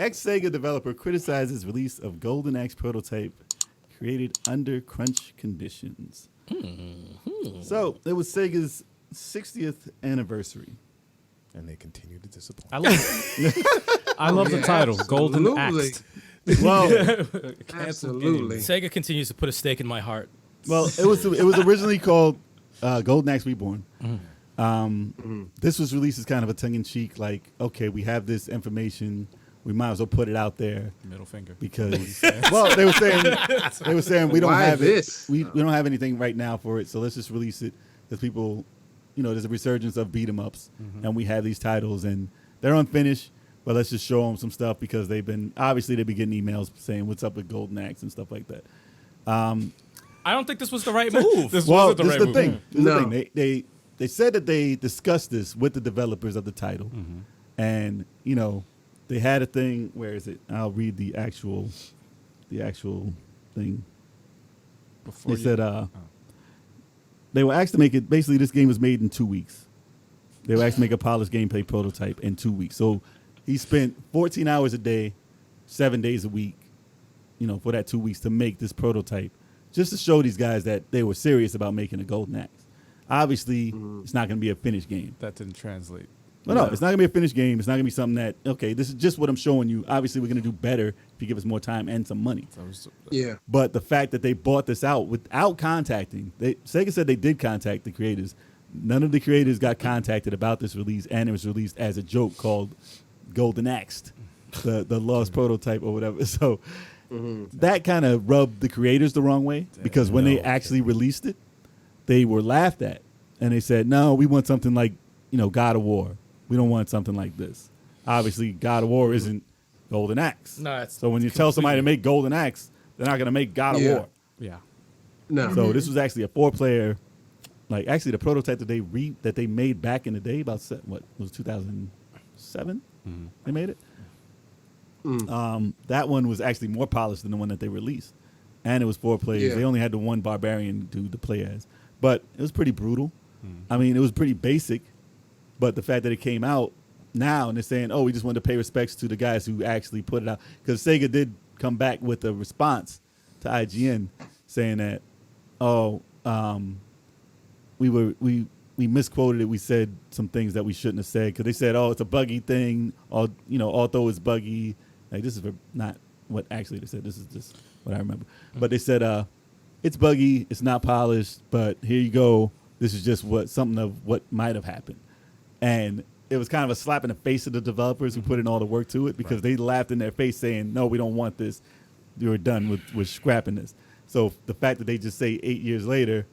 Ex-Sega developer criticizes release of Golden Axe prototype created under crunch conditions. So it was Sega's 60th anniversary. And they continue to disappoint. I love the title, Golden Axe. Well, Absolutely. Sega continues to put a stake in my heart. well, it was originally called Golden Axe Reborn. This was released as kind of a tongue-in-cheek, like, okay, we have this information, we might as well put it out there Middle finger. because, well, they were saying we don't Why have this? it, we don't have anything right now for it, so let's just release it because people, there's a resurgence of beat 'em ups, and we have these titles and they're unfinished, but let's just show them some stuff because they've been getting emails saying what's up with Golden Axe and stuff like that. I don't think this was the right move. This Well, wasn't the this right is the move. thing. This is No. the thing. They said that they discussed this with the developers of the title, and they had a thing. Where is it? I'll read the actual thing. Before They said they were asked to make it. Basically, this game was made in 2 weeks. They were asked to make a polished gameplay prototype in 2 weeks. So he spent 14 hours a day, 7 days a week, for that 2 weeks to make this prototype, just to show these guys that they were serious about making a Golden Axe. Obviously, it's not going to be a finished game. That didn't translate. No, it's not going to be a finished game. It's not going to be something that, okay, this is just what I'm showing you. Obviously, we're going to do better if you give us more time and some money. Yeah. But the fact that they bought this out without contacting, Sega said they did contact the creators. None of the creators got contacted about this release, and it was released as a joke called Golden Axed, the lost prototype or whatever. So that kind of rubbed the creators the wrong way because when they actually released it, they were laughed at. And they said, no, we want something like, God of War. We don't want something like this. Obviously, God of War isn't Golden Axe. No, it's so when you tell somebody to make Golden Axe, they're not going to make God of War. Yeah. No. So this was actually a 4-player, like actually the prototype that they made back in the day, about what was 2007? They made it. That one was actually more polished than the one that they released, and it was 4 players. Yeah. They only had the one barbarian dude to play as, but it was pretty brutal. I mean, it was pretty basic, but the fact that it came out now and they're saying, oh, we just wanted to pay respects to the guys who actually put it out, because Sega did come back with a response to IGN saying that, we misquoted it. We said some things that we shouldn't have said because they said, oh, it's a buggy thing. Although it's buggy. Like, this is not what actually they said. This is just what I remember. But they said, it's buggy. It's not polished. But here you go. This is just something of what might have happened. And it was kind of a slap in the face of the developers who put in all the work to it because they laughed in their face saying, no, we don't want this. You were done with scrapping this. So the fact that they just say 8 years later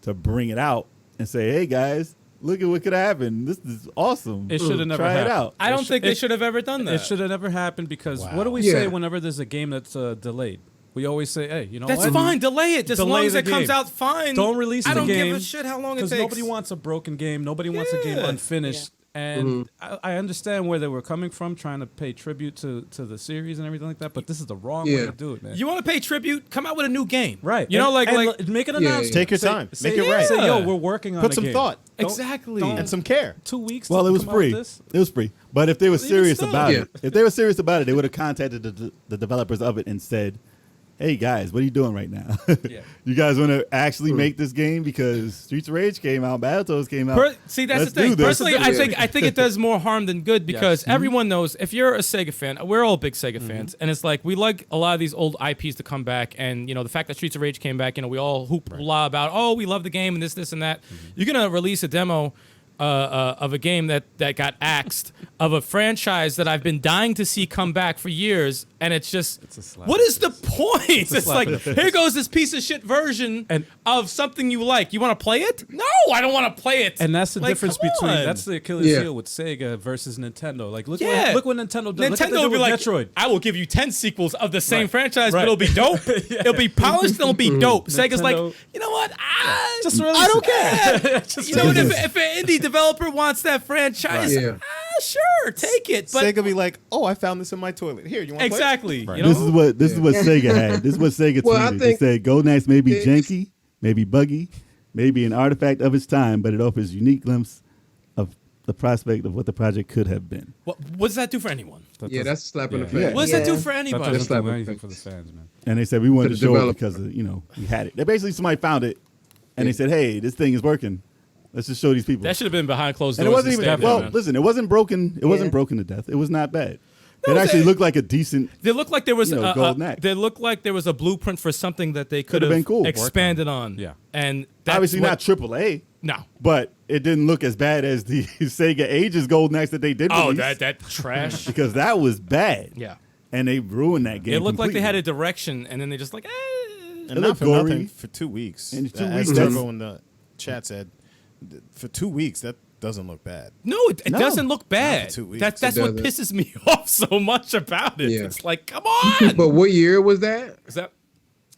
to bring it out and say, hey, guys, look at what could happen. This is awesome. It should have never Try happened. it out. I don't think they should have ever done that. It should have never happened because what do we Yeah. say whenever there's a game that's delayed? We always say, hey, you know That's what? fine. Delay it. Just as long as the it comes game. out fine. Don't release I the don't game. give a shit how long it Because takes. nobody wants a broken game. Nobody wants a game Yeah. unfinished. And I understand where they were coming from, trying to pay tribute to the series and everything like that. But this is the wrong way to do it, man. You want to pay tribute? Come out with a new game. Right. You know, And make an announcement. Take your Say- time. say- Make it right. Say, yo, we're working on Put a some game. thought. Exactly. And some care. 2 weeks. Well, to it was come out free. with this? It was free. But if they were serious still. about Yeah. it, they would have contacted the developers of it and said, hey, guys, what are you doing right now? You guys want to actually make this game because Streets of Rage came out, Battletoads came out. See, that's Let's the thing. do this. Personally, I think it does more harm than good because Yes. everyone knows if you're a Sega fan, we're all big Sega fans, and it's like we like a lot of these old IPs to come back, and the fact that Streets of Rage came back, we all hoopla about, oh, we love the game and this and that. You're gonna release a demo of a game that got axed of a franchise that I've been dying to see come back for years, and it's just, what is the point? It's like, here goes this piece of shit version of something you like. You want to play it? No, I don't want to play it. And that's the difference come between on. that's the Achilles heel with Sega versus Nintendo. Like look what Nintendo does. Nintendo will be like, Metroid. I will give you 10 sequels of the same franchise, but it'll be dope. It'll be polished, and it'll be dope. Sega's like, you know what? Just release I don't it. care. You know what? If an indie developer wants that franchise, sure, take it. But Sega be like, oh, I found this in my toilet. Here, you want to play? exactly. You know? This is what Sega had. This is what Sega Well, I tweeted. think They said Golden Axe may be janky, maybe buggy, maybe an artifact of its time, but it offers unique glimpse of the prospect of what the project could have been. What does that do for anyone? Yeah, that's a slap in the Yeah. face. What does that do Yeah. for That anybody? doesn't That's do like- anything for the fans, man. And they said we wanted For to the show it developer. because we had it. They basically somebody found it, and they said, "Hey, this thing is working. Let's just show these people." That should have been behind closed doors. and it wasn't even instead, well. man. Listen, it wasn't broken. It wasn't Yeah. broken to death. It was not bad. No, it actually they- looked like a decent. They looked like there was golden act. they looked like there was a blueprint for something that they could Could've have been cool. expanded on. Yeah. And that's Obviously what, not AAA, No. but it didn't look as bad as the Sega Ages Golden Axe that they did. Oh, release, that trash. because that was bad. Yeah. And they ruined that game. It looked like they had a completely. direction, and then they just like, And It not looked for gory. nothing, for 2 weeks. And 2 as weeks, Turbo that's- in the chat said, for 2 weeks, that doesn't look bad. no, it No. doesn't look bad. 2 weeks. That's It what doesn't. pisses me off so much about it. Yeah. It's like, come on. But what year was that? Is that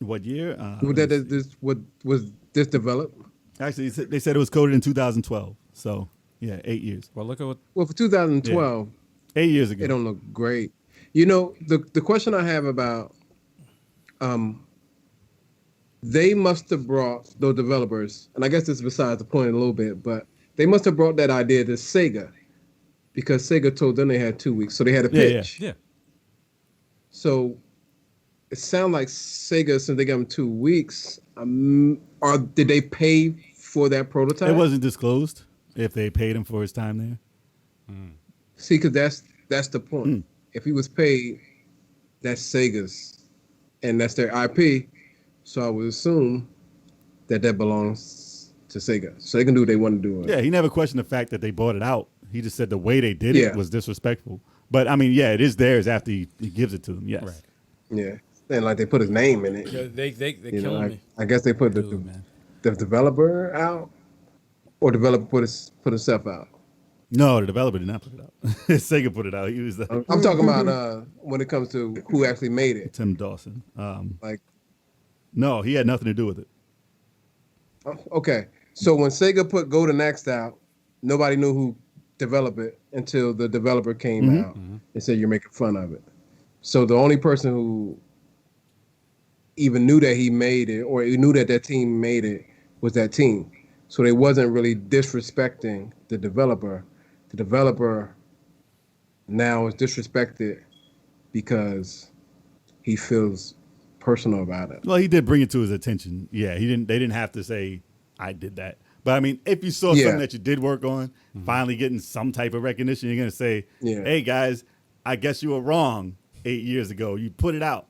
What year? Was what was this developed? Actually, they said it was coded in 2012. So yeah, 8 years. Well, look at what. Well, for 2012, 8 years ago. it don't look great. You know, the question I have about, they must have brought those developers, and I guess this is besides the point a little bit, but they must have brought that idea to Sega, because Sega told them they had 2 weeks, so they had a Yeah, yeah. pitch. Yeah. So it sounds like Sega, since they got them 2 weeks, did they pay for that prototype? It wasn't disclosed if they paid him for his time there. See, because that's the point. Mm. If he was paid, that's Sega's, and that's their IP. So I would assume that belongs to Sega, so they can do what they want to do. with it. Yeah, he never questioned the fact that they bought it out. He just said the way they did Yeah. it was disrespectful. But I mean, yeah, it is theirs after he gives it to them. Yes. Right. Yeah, and like they put his name in it. Yeah, they You know, killing me. I guess they put the man. developer out, or developer put himself out. No, the developer did not put it out. Sega put it out. He was I'm talking about when it comes to who actually made it. Tim Dawson. Like, No, he had nothing to do with it. okay, so when Sega put Golden Axe out, nobody knew who developed it until the developer came out and said you're making fun of it. So the only person who even knew that he made it, or knew that that team made it, was that team. So they wasn't really disrespecting the developer. The developer now is disrespected because he feels personal about it. Well, he did bring it to his attention. Yeah, he didn't. They didn't have to say I did that. But I mean, if you saw Yeah. something that you did work on, finally getting some type of recognition, you're gonna say, Yeah. "Hey guys, I guess you were wrong 8 years ago. You put it out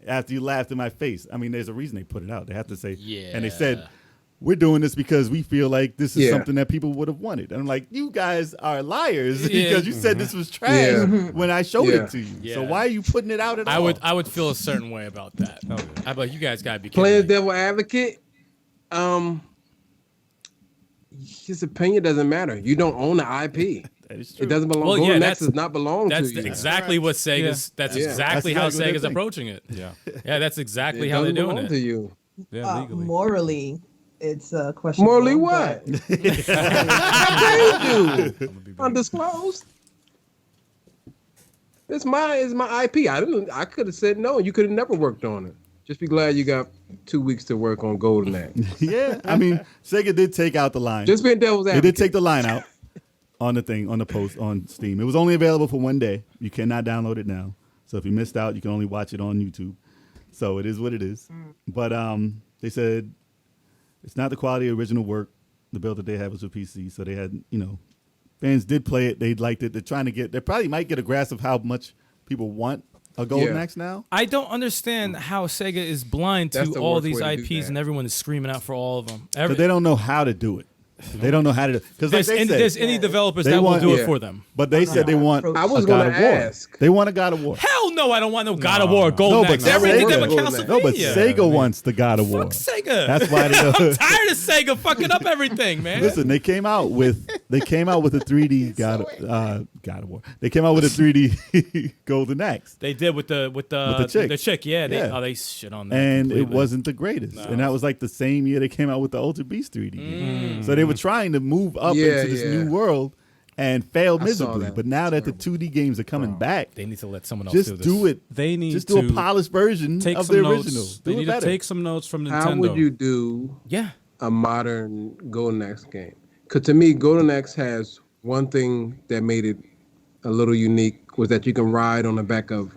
after you laughed in my face." I mean, there's a reason they put it out. They have to say, And they said, "We're doing this because we feel like this is Yeah. something that people would have wanted." And I'm like, "You guys are liars Yeah. because you said this was trash Yeah. when I showed Yeah. it to you. Yeah. So why are you putting it out at all?" I would feel a certain way about that. I'd be like, you guys gotta be kidding Playing me. devil advocate, his opinion doesn't matter. You don't own the IP. That is true. It doesn't belong. Well, yeah, Golden Axe that's- does not belong to That's you. exactly what Sega's. That's Yeah. exactly That's how exactly what Sega's they think. approaching it. Yeah. Yeah, that's exactly It how they're doesn't doing belong it. to you. Yeah. Legally. Morally, it's a question. Morally what? I paid you. Undisclosed. It's my IP. I could have said no. You could have never worked on it. Just be glad you got 2 weeks to work on Golden Axe. Yeah, I mean, Sega did take out the line. Just being devil's They advocate. did take the line out on the thing, on the post on Steam. It was only available for 1 day. You cannot download it now. So if you missed out, you can only watch it on YouTube. So it is what it is. But they said it's not the quality of original work. The build that they had was for PC. So they had, fans did play it. They liked it. They're trying to they probably might get a grasp of how much people want a Golden Yeah. Axe now. I don't understand how Sega is blind That's to the all worst these way to do IPs that. and everyone is screaming out for all of them. But they don't know how to do it. They don't know how to do it. Because like There's they any said, developers they that will want- do it Yeah. for them. but they said they want I I was a God gonna of War. ask. They want a God of War. Hell no, I don't want no God of War or Golden No, but Axe. Everything Sega- that with Castlevania. No, but Sega wants the God of War. Fuck Sega. That's why they I'm tired of Sega fucking up everything, man. Listen, they came out with a 3D God of War. They came out with a 3D Golden Axe, They did with the chick. The chick, yeah. Yeah. They shit on that. and it completely. wasn't the greatest. And that was like the same year they came out with the Ultra Beast 3D game. So they were trying to move up Yeah, into this yeah. new world and failed I saw miserably. that. But now that the 2D games are coming back, They need to let someone else just do this. do it. They need Just to do a polished version take of some the notes. original. They Do need it to better. take some notes from Nintendo. How would you do Yeah. a modern Golden Axe game? Because to me, Golden Axe has one thing that made it a little unique was that you can ride on the back of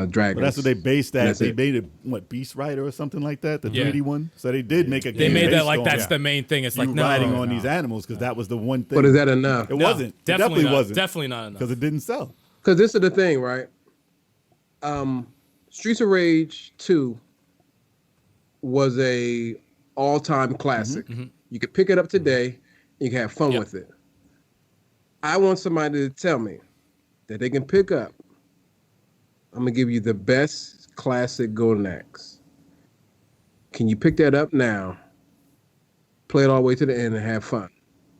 dragons. But that's what they based that. They it. made it Beast Rider or something like that, the Yeah. 3D one. So they did make a They game made that based like on that's the main thing. It's you like no, riding on these animals because that was the one thing. But is that enough? It No, wasn't. It definitely not, wasn't. Definitely not enough. Because it didn't sell. Because this is the thing, right? Streets of Rage 2 was a all-time classic. You could pick it up today, you can have fun with it. I want somebody to tell me that they can pick up. I'm gonna give you the best classic Golden Axe. Can you pick that up now, play it all the way to the end, and have fun?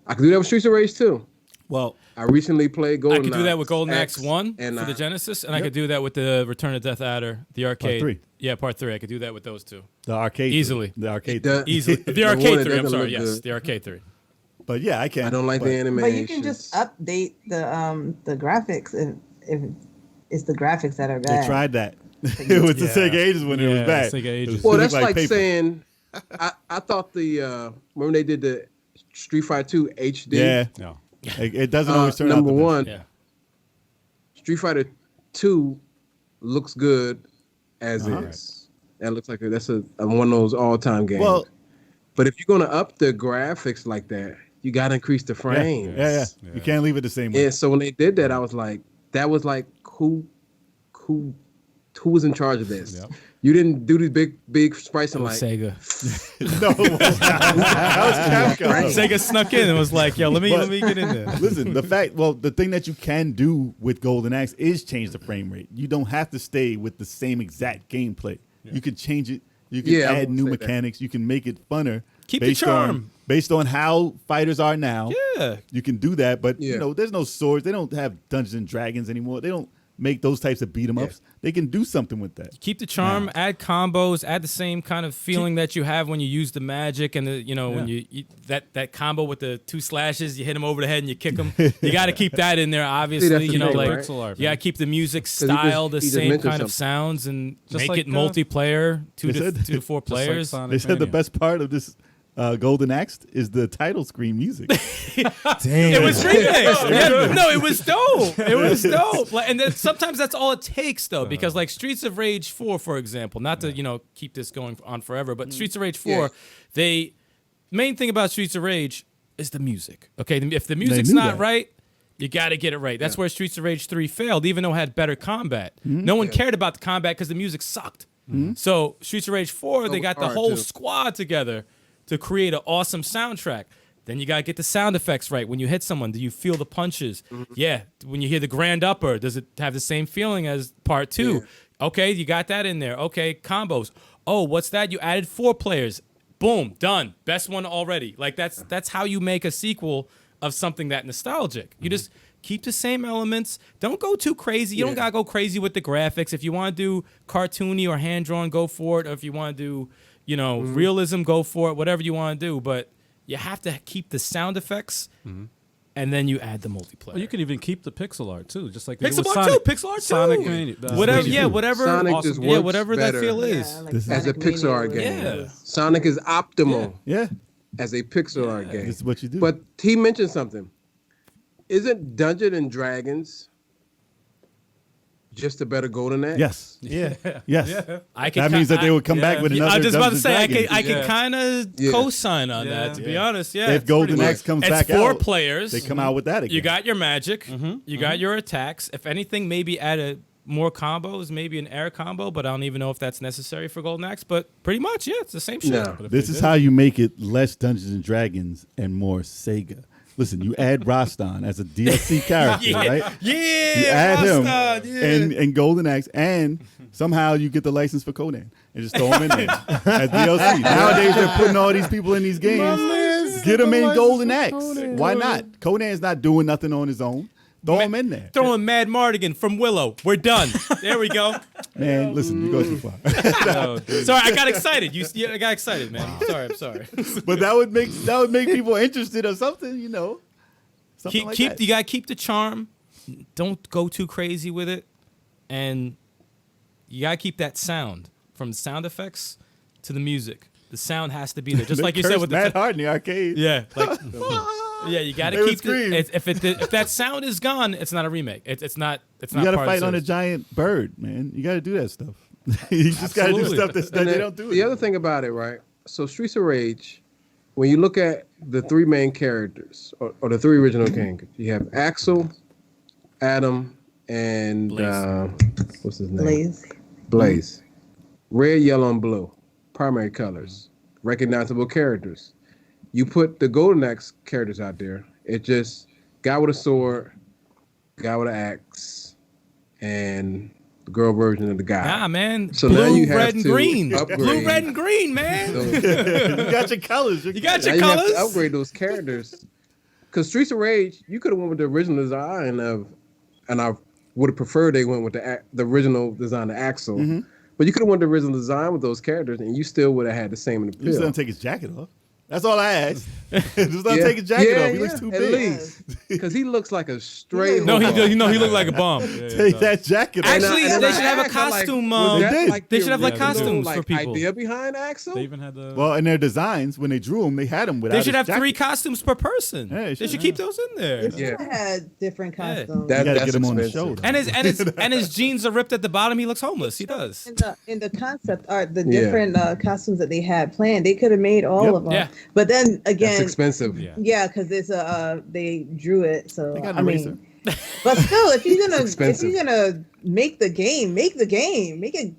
I can do that with Streets of Rage 2. Well, I recently played Golden I could do that with Golden Axe Axe 1 and for the Genesis, and I could do that with the Return of Death Adder, the arcade. Part 3. Yeah, Part 3. I could do that with those two. the arcade. Easily. The arcade. Easily. The The one arcade that 3, I'm doesn't sorry. look Yes, good. the arcade 3. But yeah, I can. I don't like the animation. But you can just update the graphics if it's the graphics that are bad. They tried that. It was the Sega Ages when it was Yeah, bad. Sega Ages. It was Well, looked that's like paper. saying, I thought when they did the Street Fighter 2 HD. Yeah, No. it doesn't always turn out. Number the best. one, Yeah. Street Fighter 2 looks good as is. That looks like that's one of those all-time games. Well, but if you're gonna up the graphics like that, you gotta increase the frames. yeah. You can't leave it the same way. Yeah. So when they did that, I was like, who was in charge of this? Yep. You didn't do these big sprites and like Sega. No, it was not. That was Capcom. Sega snuck in and was like, yo, let me get in there. Listen, the thing that you can do with Golden Axe is change the frame rate. You don't have to stay with the same exact gameplay. You can change it. You can Yeah, I add won't new say that. mechanics. You can make it funner. Keep the based charm. based on how fighters are now. Yeah. You can do that, but Yeah. there's no swords. They don't have Dungeons and Dragons anymore. They don't make those types of beat 'em ups. They can do something with that. Keep the charm, add combos, add the same kind of feeling that you have when you use the magic and when you that combo with the 2 slashes, you hit him over the head and you kick him. You got to keep that in there, obviously. that's the thing, like right? Pixel art, you got to man. keep the music he style the just same mentioned kind of something. sounds and Just make like, it multiplayer, 2 to 4 Just like players. Sonic They said the Mania. best part of this Golden Axe is the title screen music. It was remixed. Yeah, no, it was dope. It was dope. And then sometimes that's all it takes, though, because like Streets of Rage 4, for example, not to keep this going on forever, but Streets of Rage 4, main thing about Streets of Rage is the music. Okay, if the music's knew not that. right, you got to get it right. That's where Streets of Rage 3 failed, even though it had better combat. No one cared about the combat because the music sucked. So Streets of Rage 4, they was got the hard, whole too. squad together to create an awesome soundtrack. Then you got to get the sound effects right. When you hit someone, do you feel the punches? Yeah. When you hear the grand upper, does it have the same feeling as part 2? Yeah. Okay, you got that in there. Okay, combos. Oh, what's that? You added 4 players. Boom, done. Best one already. Like that's how you make a sequel of something that nostalgic. You just keep the same elements. Don't go too crazy. You don't gotta go crazy with the graphics. If you want to do cartoony or hand drawn, go for it. Or if you want to do realism, go for it. Whatever you want to do, but you have to keep the sound effects, and then you add the multiplayer. Well, you can even keep the pixel art too, just like they do Pixel with art Sonic. too. Pixel art too. Sonic Mania. Whatever. Mania Yeah, too. whatever. Sonic awesome. just Yeah, works whatever that better. feel is. Yeah, like This- as a Sonic Pixar art Mania game. Yeah. Sonic is optimal Yeah, as a Pixar art game. this is what you do. But he mentioned something. Isn't Dungeons and Dragons just a better Golden Axe? yes, Yeah. yes. I can That means that they would come yeah. back with Yeah, another. I was just about to Dungeons say, and I Dragons. can kind of Yeah. co-sign on Yeah. that, to be honest. Yeah. If it's Golden pretty Axe much- comes it's back 4 out, players. they come out with that again. You got your magic. You got your attacks. If anything, maybe add more combos, maybe an air combo, but I don't even know if that's necessary for Golden Axe. But pretty much, yeah, it's the same shit. No. This is how you make it less Dungeons and Dragons and more Sega. Listen, you add Rastan as a DLC character, right? Yeah, You add him Rasta, yeah. and Golden Axe, and somehow you get the license for Conan and just throw them in there as DLC. Nowadays they're putting all these people in these games. Get them in Golden Axe. Why not? Conan's not doing nothing on his own. Throw him in there. Throwing Mad Mardigan from Willow. We're done. There we go. Man, listen, you go too far. No, dude. Sorry, I got excited. I got excited, man. I'm sorry. But that would make people interested or something, Something like that. You gotta keep the charm. Don't go too crazy with it, and you gotta keep that sound from the sound effects to the music. The sound has to be there, just They like you said cursed with Matt the Hard in the arcade. yeah, like Yeah, you got They to would keep scream. if that sound is gone, it's not a remake. It's not. It's You not. got to part of fight the on a series. giant bird, man. You got to do that stuff. You just got to do Absolutely. stuff that And they then don't do. The other thing about it, right? So Streets of Rage, when you look at the three main characters or the three original characters, you have Axel, Adam, and what's his name? Blaze. Blaze. Red, yellow, and blue. Primary colors. Recognizable characters. You put the Golden Axe characters out there. It just guy with a sword, guy with an axe, and the girl version of the guy. Nah, man. So now Blue, you have red, and to green. upgrade. Blue, red, and green, man. So You got your colors. You got now your you have colors. to upgrade those characters. Because Streets of Rage, you could have went with the original design of, and I would have preferred they went with the original design of Axel. Mm-hmm. But you could have went the original design with those characters, and you still would have had the same You just appeal. don't take his jacket off. That's all I asked. Just don't take his jacket off. He looks too at big. least. Because he looks like a straight. No, he hobo. he looked like a bum. Take that jacket off. Actually, And they I should have a asked, I'm like, costume. was that They like they the should have like original, costumes like, for people. idea behind Axel? They even had the. Well, in their designs, when they drew him, they had him without They should his have 3 jacket. costumes per person. Yeah, They should keep those in there. They Yeah. should have had different costumes. You got to That's get him on the expensive. shoulder. And his jeans are ripped at the bottom. He looks homeless. He does. In the concept art, the Yeah. different costumes that they had planned, they could have made all Yep. of them. Yeah. But then That's again, expensive. Yeah. because it's they drew it. So They got I an mean, eraser. but still, if you're gonna expensive. make the game, make it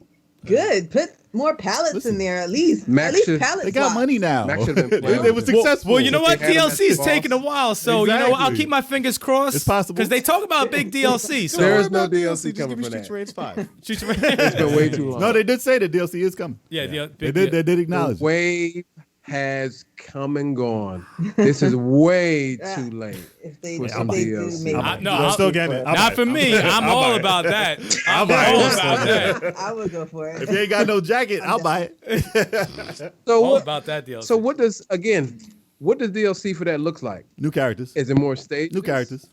good. Put more palettes Listen, in there at least. Max At least should- palette They got slots. money now. Max should have been They was playing. successful. Well, you know what? They had him DLC as is boss. taking a while, so you know what? I'll Exactly. keep my fingers crossed. It's possible. Because they talk about big DLC. So There is no DLC Just give coming me for Streets that. of Rage 5. It's been way too long. No, they did say the DLC is coming. yeah, They did acknowledge The it. wave has come and gone. This is way too late. If they, For if some they do DLC. make I- it. no, I'm I'll- still getting it. Not for me. I'm all about that. I'm buy it. all about that. I would go for If it. you ain't got no jacket, I'll buy it. So All what? about that DLC. So what does DLC for that look like? New characters. Is it more stages? New characters.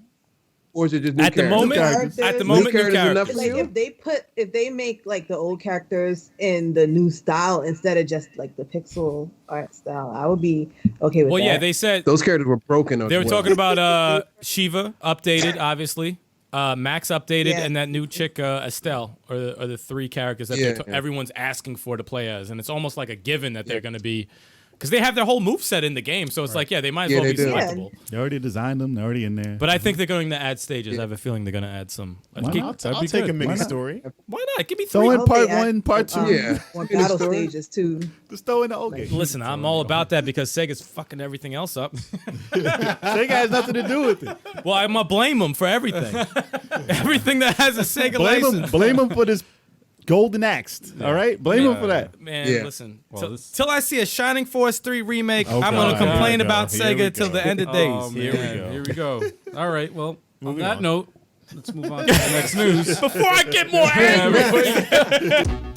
Or is it just new At the characters? moment, characters. at the New moment, new characters enough characters. for Like you? if they make like the old characters in the new style instead of just like the pixel art style, I would be okay with Well, that. yeah, they said Those characters were broken. they were talking about Shiva updated, obviously. Max updated, Yeah. and that new chick Estelle are the 3 characters that Yeah. everyone's asking for to play as, and it's almost like a given that they're going to be, because they have their whole moveset in the game, so it's like they might as Yeah, well they be do. selectable. They already designed them. They're already in there. But I think they're going to add stages. I have a feeling they're going to add some. Why Keep- not? I'll be take good. a mini Why not? story. Why not? Give me Throw 3. in I hope part they add, 1, part 2. Yeah. more Mini battle story. stages too. Just throw in the old game. Listen, I'm all about that because Sega's fucking everything else up. Sega has nothing to do with it. Well, I'm gonna blame them for everything. Everything that has a Sega license. Blame him for this golden axe. All right, blame him for that. Man, Yeah. listen. Well, Till I see a Shining Force 3 remake, Oh, I'm gonna God. complain Here we about go. Here we Sega till go. the end of Oh, days. man. Here we go. All right. Well, on Moving that on. note, let's move on to the next news. Before I get more angry.